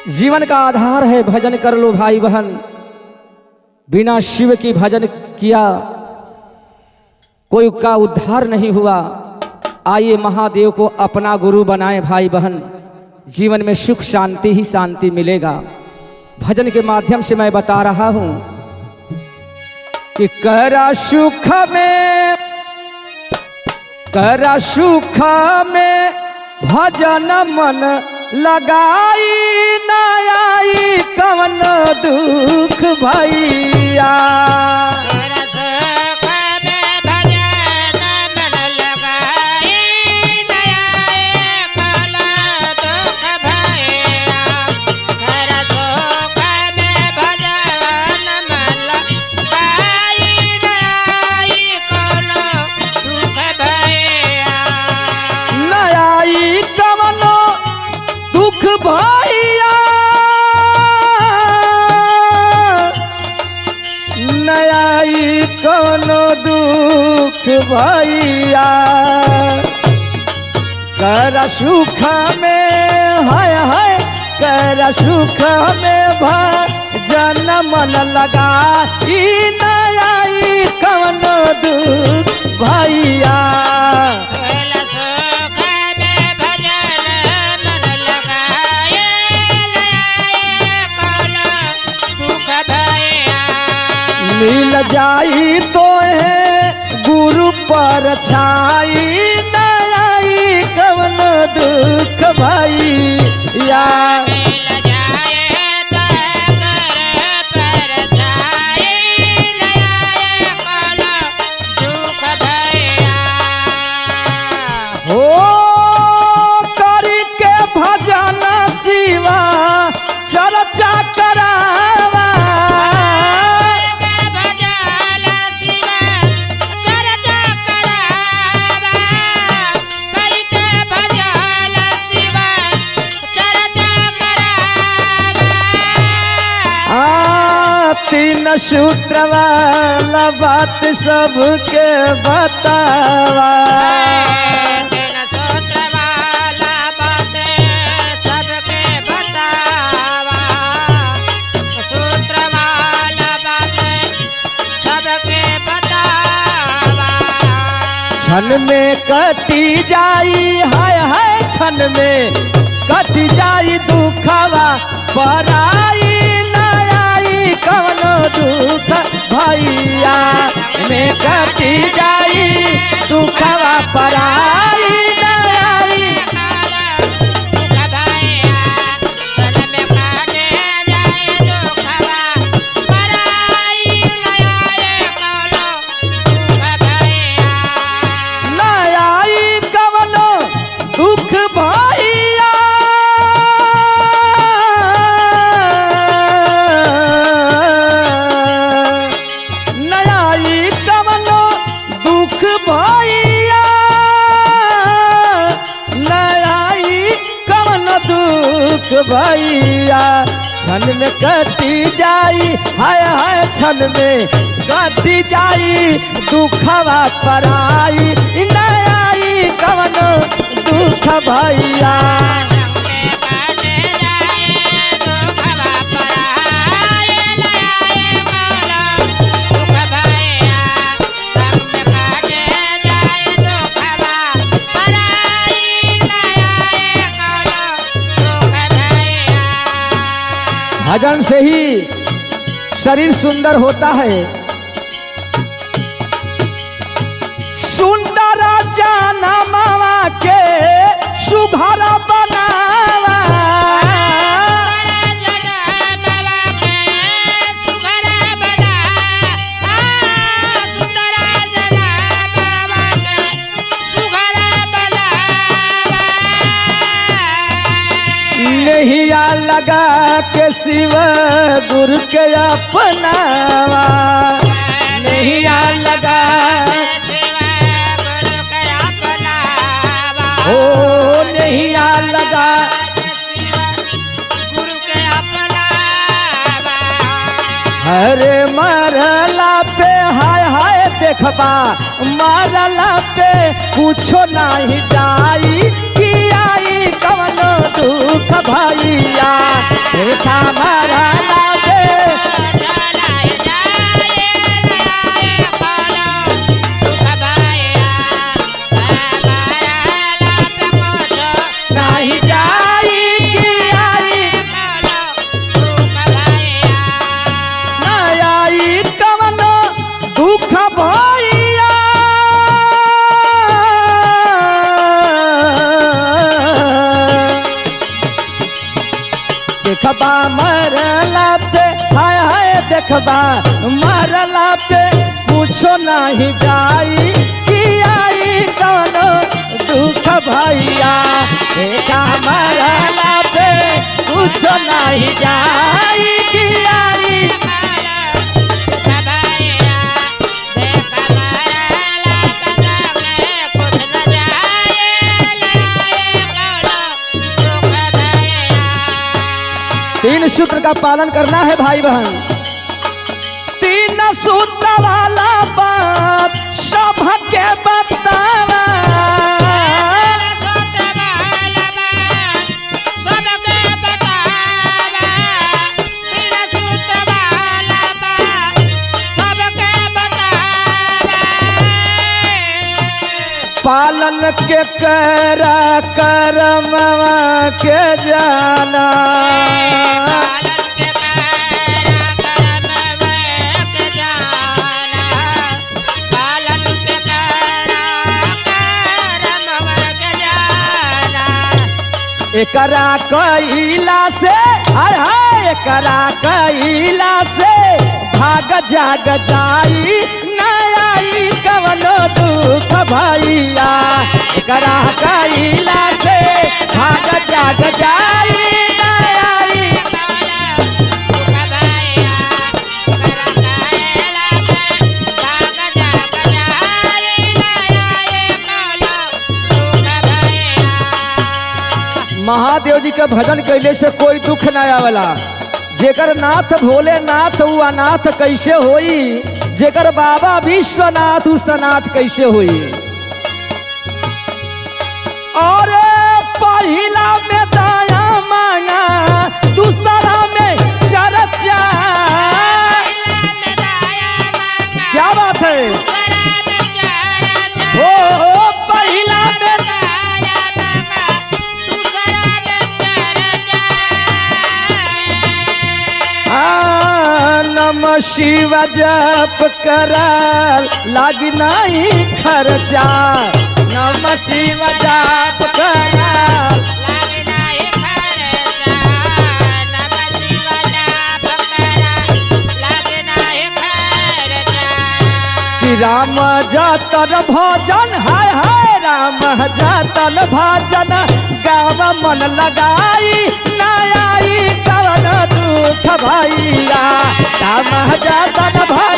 जीवन का आधार है भजन कर लो भाई बहन। बिना शिव की भजन किया कोई का उद्धार नहीं हुआ। आइए महादेव को अपना गुरु बनाएं भाई बहन। जीवन में सुख शांति ही शांति मिलेगा। भजन के माध्यम से मैं बता रहा हूं कि करा सुख में भजन मन लगाई न आई कवन दुख भैया। भैया नयाई कोनो दुख भैया। कर सुख में है कर सुख में भजन मन लगा नयाई कोनो दुख भैया। मिल जाई तो है गुरु पर छाई न आई कवन दुख भैया। मिल जाए तो है पर छाई न आई कवन दुख भैया। हो करी के भजन शिवा चर्चा करावा। तीन सूत्र वाला बात सबके बतावा। तीन सूत्र वाला बात सबके बतावा। सूत्र वाला बात सबके बतावा। क्षण में कटी जाई हाय क्षण में कटी जाई दुखवा पराई कवनो दुख भैया में कटी जाई दुखवा पराई नई दुख भैया। सन में काटे जाए दुखवा पराई नई कवनो दुख भैया। नई कवनो दुख भैया। भैया नयाई कवन दुख भैया। क्षण में कटी जाई हाय क्षण में कटी जाई दुखवा पराई नयाई कवन दुख भैया। भजन से ही शरीर सुंदर होता है। सुंदर जाना मावा के सुघर बनावा। नहिया लगा के शिव गुरु के अपनावा। नहिया लगा गुरु के अपनावा। ओ नहिया लगा गुरु के अपनावा। हरे मरला पे हाय हाय देखबा मरला पे कुछो नहीं जाई कि आई कवनो दुख भैया देखा मरला पे नहीं जाई कि आई नहीं आई कवनो दुख भैया देखबा मरला पे हाय हाय देखबा मरला पे कुछो नहीं जाई कि आई कवनो दुख भैया देखा मरला पे कुछो नहीं जाई कि आई तीन सूत्र का पालन करना है भाई बहन। तीन सूत्र वाला बात सबके बतावा पालन के करा करम के जाना एकरा कइला से हाय हाय एकरा कइला से भाग जाग जाई न आई कवनो दुख भैया एकरा कइला से भाग जाग जाई न आई महादेव जी के भजन कैले से कोई दुख ना आवेला। जेकर नाथ भोलेनाथ उ अनाथ कैसे होई जेकर बाबा विश्वनाथ उ सनाथ कैसे होई। और पहिला में दया मांगा दूसरा में चर्चा क्या बात है ओ पहिला में नमः शिव जप करल लागी नहीं खर्चा नमः शिव जप करल लागी नहीं खर्चा नमः शिव जप करल लागी नहीं खर्चा कि राम जतन भजन हाय हाय राम जतन भजन गाव मन लगाई न आई कवन दुख भैया राम जतन भजन